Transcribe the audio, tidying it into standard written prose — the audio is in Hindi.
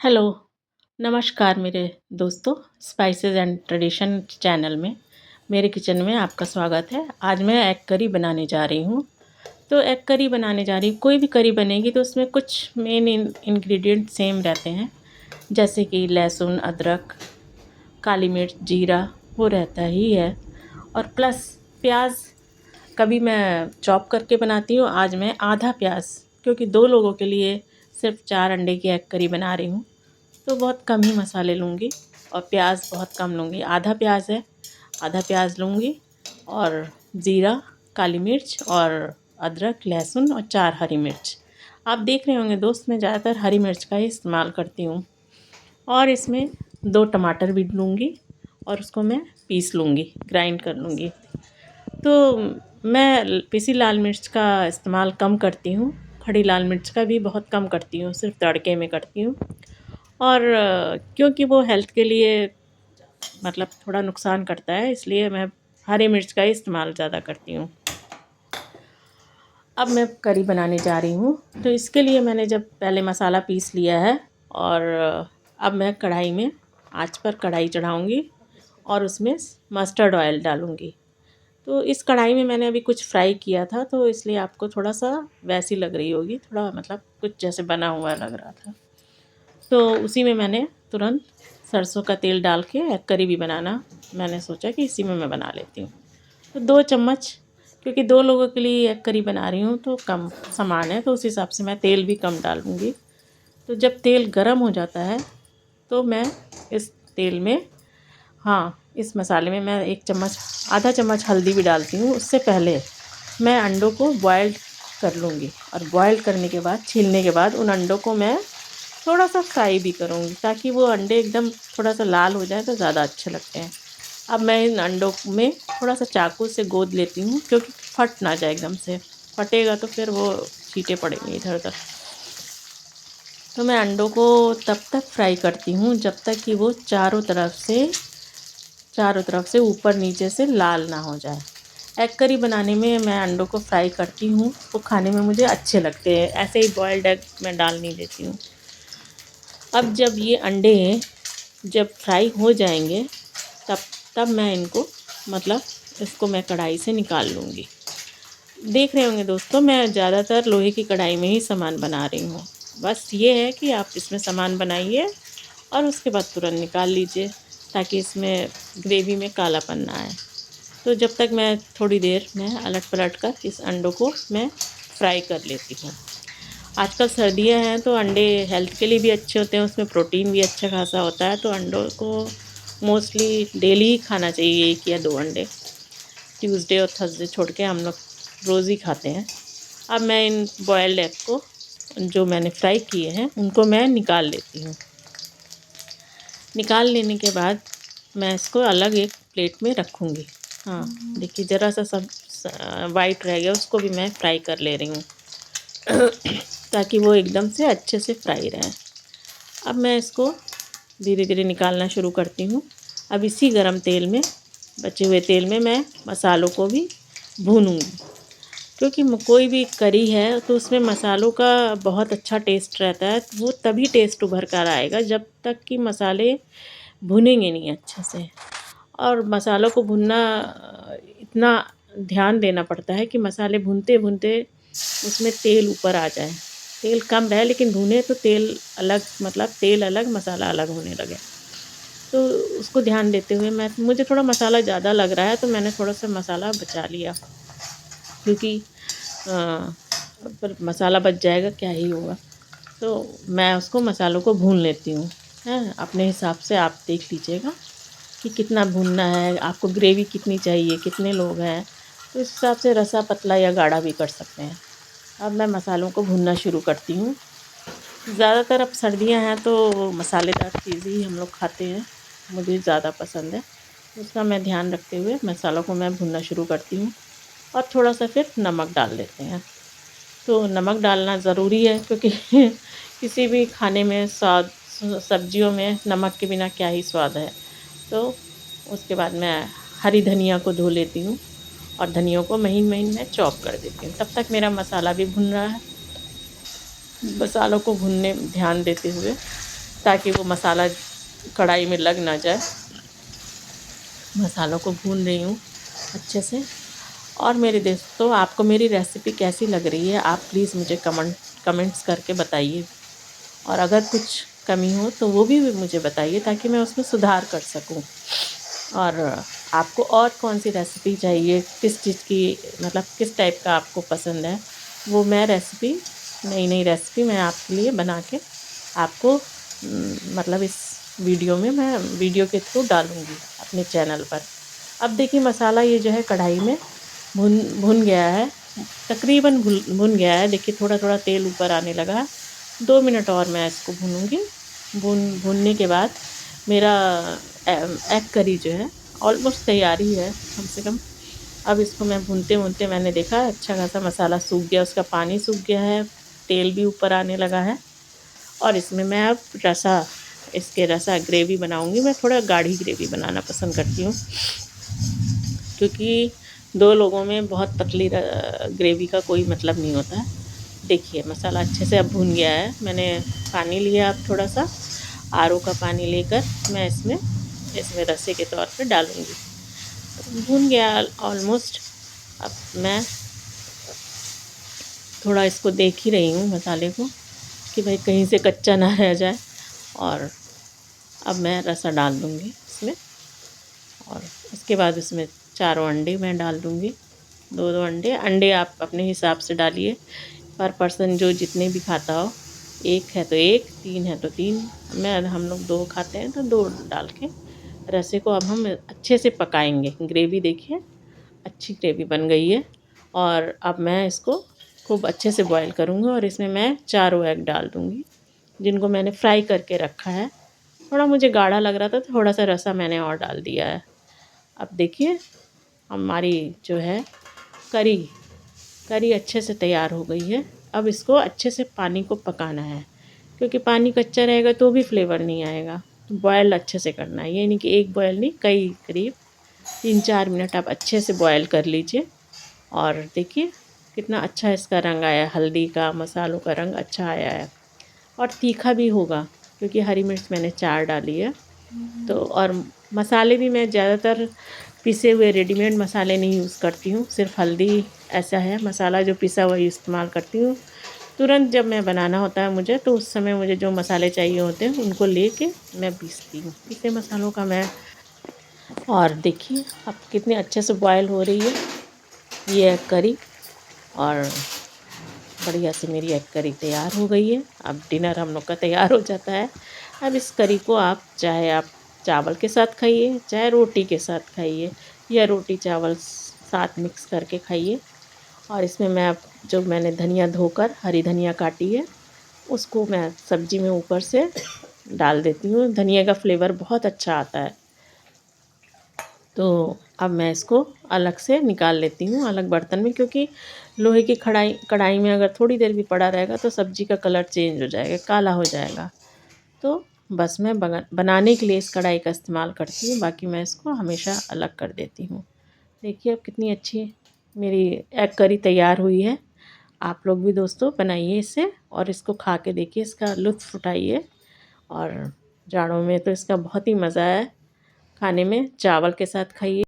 हेलो, नमस्कार मेरे दोस्तों। स्पाइसेस एंड ट्रेडिशन चैनल में मेरे किचन में आपका स्वागत है। आज मैं एग करी बनाने जा रही हूँ। तो एग करी बनाने जा रही हूँ। कोई भी करी बनेगी तो उसमें कुछ मेन इंग्रेडिएंट सेम रहते हैं, जैसे कि लहसुन, अदरक, काली मिर्च, जीरा, वो रहता ही है। और प्लस प्याज कभी मैं चॉप करके बनाती हूँ, आज मैं आधा प्याज, क्योंकि 2 लोगों के लिए सिर्फ 4 अंडे की एग करी बना रही हूँ, तो बहुत कम ही मसाले लूँगी और प्याज बहुत कम लूँगी। आधा प्याज है, आधा प्याज लूँगी और ज़ीरा, काली मिर्च और अदरक, लहसुन और 4 हरी मिर्च। आप देख रहे होंगे दोस्त, मैं ज़्यादातर हरी मिर्च का ही इस्तेमाल करती हूँ। और इसमें 2 टमाटर भी लूँगी और उसको मैं पीस लूँगी, ग्राइंड कर लूँगी। तो मैं पिसी लाल मिर्च का इस्तेमाल कम करती हूँ, खड़ी लाल मिर्च का भी बहुत कम करती हूँ, सिर्फ तड़के में करती हूँ। और क्योंकि वो हेल्थ के लिए मतलब थोड़ा नुकसान करता है, इसलिए मैं हरी मिर्च का ही इस्तेमाल ज़्यादा करती हूँ। अब मैं करी बनाने जा रही हूँ, तो इसके लिए मैंने जब पहले मसाला पीस लिया है और अब मैं कढ़ाई में आंच पर कढ़ाई चढ़ाऊँगी और उसमें मस्टर्ड ऑयल डालूँगी। तो इस कढ़ाई में मैंने अभी कुछ फ्राई किया था, तो इसलिए आपको थोड़ा सा वैसी लग रही होगी, थोड़ा मतलब कुछ जैसे बना हुआ लग रहा था। तो उसी में मैंने तुरंत सरसों का तेल डाल के एग करी भी बनाना मैंने सोचा कि इसी में मैं बना लेती हूँ। तो 2 चम्मच, क्योंकि 2 लोगों के लिए एग करी बना रही हूँ तो कम सामान है, तो उस हिसाब से मैं तेल भी कम डालूँगी। तो जब तेल गरम हो जाता है तो मैं इस तेल में, हाँ, इस मसाले में मैं 1 चम्मच, आधा चम्मच हल्दी भी डालती हूँ। उससे पहले मैं अंडों को बॉयल कर लूँगी और बॉयल करने के बाद, छीलने के बाद उन अंडों को मैं थोड़ा सा फ्राई भी करूँगी, ताकि वो अंडे एकदम थोड़ा सा लाल हो जाए तो ज़्यादा अच्छे लगते हैं। अब मैं इन अंडों में थोड़ा सा चाकू से गोद लेती हूँ, क्योंकि फट ना जाए एकदम से, फटेगा तो फिर वो छींटे पड़ेंगे इधर उधर। तो मैं अंडों को तब तक फ्राई करती हूँ जब तक कि वो चारों तरफ से ऊपर नीचे से लाल ना हो जाए। एग करी बनाने में मैं अंडों को फ्राई करती हूँ, वो खाने में मुझे अच्छे लगते हैं। ऐसे ही बॉयल्ड एग मैं डाल नहीं देती हूँ। अब जब ये अंडे जब फ्राई हो जाएंगे तब तब मैं इनको मतलब इसको मैं कढ़ाई से निकाल लूँगी। देख रहे होंगे दोस्तों, मैं ज़्यादातर लोहे की कढ़ाई में ही सामान बना रही हूँ। बस ये है कि आप इसमें सामान बनाइए और उसके बाद तुरंत निकाल लीजिए, ताकि इसमें ग्रेवी में कालापन ना आए। तो जब तक मैं थोड़ी देर में अलट पलट कर इस अंडों को मैं फ्राई कर लेती हूँ। आजकल सर्दियाँ हैं तो अंडे हेल्थ के लिए भी अच्छे होते हैं, उसमें प्रोटीन भी अच्छा खासा होता है। तो अंडों को मोस्टली डेली ही खाना चाहिए, 1 या 2 अंडे। ट्यूसडे और थर्सडे छोड़ के हम लोग रोज़ ही खाते हैं। अब मैं इन बॉयल्ड एग को, जो मैंने फ्राई किए हैं, उनको मैं निकाल लेती हूँ। निकाल लेने के बाद मैं इसको अलग एक प्लेट में रखूँगी। हाँ, देखिए ज़रा सा सब वाइट रह गया, उसको भी मैं फ्राई कर ले रही हूँ ताकि वो एकदम से अच्छे से फ्राई रहे। अब मैं इसको धीरे धीरे निकालना शुरू करती हूँ। अब इसी गरम तेल में, बचे हुए तेल में मैं मसालों को भी भूनूँगी, क्योंकि कोई भी करी है तो उसमें मसालों का बहुत अच्छा टेस्ट रहता है। वो तभी टेस्ट उभर कर आएगा जब तक कि मसाले भुनेंगे नहीं अच्छे से। और मसालों को भुनना इतना ध्यान देना पड़ता है कि मसाले भूनते भूनते उसमें तेल ऊपर आ जाए। तेल कम रहे लेकिन भुने तो तेल अलग, मतलब तेल अलग मसाला अलग होने लगे। तो उसको ध्यान देते हुए मुझे थोड़ा मसाला ज़्यादा लग रहा है तो मैंने थोड़ा सा मसाला बचा लिया, क्योंकि पर मसाला बच जाएगा क्या ही होगा। तो मैं उसको मसालों को भून लेती हूँ। हैं, अपने हिसाब से आप देख लीजिएगा कि कितना भूनना है, आपको ग्रेवी कितनी चाहिए, कितने लोग हैं, तो इस हिसाब से रसा पतला या गाढ़ा भी कर सकते हैं। अब मैं मसालों को भूनना शुरू करती हूँ। ज़्यादातर अब सर्दियाँ हैं तो मसालेदार चीज़ ही हम लोग खाते हैं, मुझे ज़्यादा पसंद है। उसका मैं ध्यान रखते हुए मसालों को मैं भूनना शुरू करती हूँ और थोड़ा सा फिर नमक डाल देते हैं। तो नमक डालना ज़रूरी है, क्योंकि किसी भी खाने में स्वाद, सब्जियों में नमक के बिना क्या ही स्वाद है। तो उसके बाद मैं हरी धनिया को धो लेती हूँ और धनिया को महीन महीन मैं चॉप कर देती हूँ। तब तक मेरा मसाला भी भुन रहा है। मसालों को भुनने ध्यान देते हुए ताकि वो मसाला कढ़ाई में लग ना जाए। मसालों को भून रही हूँ अच्छे से। और मेरे दोस्तों, आपको मेरी रेसिपी कैसी लग रही है, आप प्लीज़ मुझे कमेंट्स करके बताइए। और अगर कुछ कमी हो तो वो भी मुझे बताइए, ताकि मैं उसमें सुधार कर सकूं। और आपको और कौन सी रेसिपी चाहिए, किस चीज़ की, मतलब किस टाइप का आपको पसंद है, वो मैं रेसिपी, नई नई रेसिपी मैं आपके लिए बना के आपको मतलब इस वीडियो में, मैं वीडियो के थ्रू डालूँगी अपने चैनल पर। अब देखिए मसाला ये जो है कढ़ाई में भुन गया है, तकरीबन भुन गया है। देखिए थोड़ा थोड़ा तेल ऊपर आने लगा है। 2 मिनट और मैं इसको भूनूंगी। भूनने के बाद मेरा एग करी जो है ऑलमोस्ट तैयार ही है कम से कम। अब इसको मैं भूनते भूनते मैंने देखा अच्छा खासा मसाला सूख गया, उसका पानी सूख गया है, तेल भी ऊपर आने लगा है। और इसमें मैं अब रसा ग्रेवी बनाऊंगी। मैं थोड़ा गाढ़ी ग्रेवी बनाना पसंद करती हूँ, क्योंकि 2 लोगों में बहुत पतली ग्रेवी का कोई मतलब नहीं होता है। देखिए मसाला अच्छे से अब भुन गया है। मैंने पानी लिया, अब थोड़ा सा आरओ का पानी लेकर मैं इसमें रसे के तौर पे डालूँगी। भुन गया ऑलमोस्ट। अब मैं थोड़ा इसको देख ही रही हूँ मसाले को, कि भाई कहीं से कच्चा ना रह जाए। और अब मैं रसा डाल दूँगी इसमें। और उसके बाद इसमें 4 अंडे मैं डाल दूँगी। 2-2 अंडे आप अपने हिसाब से डालिए, पर पर्सन जो जितने भी खाता हो। 1 है तो 1, 3 है तो 3। हम लोग 2 खाते हैं तो 2 डाल के रसे को अब हम अच्छे से पकाएंगे। ग्रेवी देखिए अच्छी ग्रेवी बन गई है। और अब मैं इसको खूब अच्छे से बॉईल करूँगी और इसमें मैं 4 एग डाल दूँगी, जिनको मैंने फ्राई करके रखा है। थोड़ा मुझे गाढ़ा लग रहा था तो थोड़ा सा रसा मैंने और डाल दिया है। अब देखिए हमारी जो है करी अच्छे से तैयार हो गई है। अब इसको अच्छे से पानी को पकाना है, क्योंकि पानी कच्चा रहेगा तो भी फ्लेवर नहीं आएगा। बॉयल अच्छे से करना है, ये नहीं कि एक बॉयल नहीं, कई करीब 3-4 मिनट आप अच्छे से बॉयल कर लीजिए। और देखिए कितना अच्छा इसका रंग आया, हल्दी का मसालों का रंग अच्छा आया है। और तीखा भी होगा, क्योंकि हरी मिर्च मैंने 4 डाली है। तो और मसाले भी मैं ज़्यादातर पिसे हुए रेडीमेड मसाले नहीं यूज़ करती हूँ। सिर्फ हल्दी ऐसा है मसाला जो पिसा हुआ इस्तेमाल करती हूँ। तुरंत जब मैं बनाना होता है मुझे, तो उस समय मुझे जो मसाले चाहिए होते हैं उनको लेके मैं पीसती हूँ, पिसे मसालों का मैं। और देखिए अब कितने अच्छे से बॉयल हो रही है ये एग करी। और बढ़िया से मेरी एग करी तैयार हो गई है। अब डिनर हम लोग का तैयार हो जाता है। अब इस करी को चाहे आप चावल के साथ खाइए, चाहे रोटी के साथ खाइए, या रोटी चावल साथ मिक्स करके खाइए। और इसमें मैं अब जो मैंने धनिया धोकर हरी धनिया काटी है, उसको मैं सब्ज़ी में ऊपर से डाल देती हूँ। धनिया का फ्लेवर बहुत अच्छा आता है। तो अब मैं इसको अलग से निकाल लेती हूँ, अलग बर्तन में, क्योंकि लोहे की कढ़ाई में अगर थोड़ी देर भी पड़ा रहेगा तो सब्ज़ी का कलर चेंज हो जाएगा, काला हो जाएगा। तो बस मैं बनाने के लिए इस कढ़ाई का इस्तेमाल करती हूँ, बाकी मैं इसको हमेशा अलग कर देती हूँ। देखिए अब कितनी अच्छी मेरी एग करी तैयार हुई है। आप लोग भी दोस्तों बनाइए इसे और इसको खा के देखिए, इसका लुत्फ़ उठाइए। और जाड़ों में तो इसका बहुत ही मज़ा है खाने में। चावल के साथ खाइए।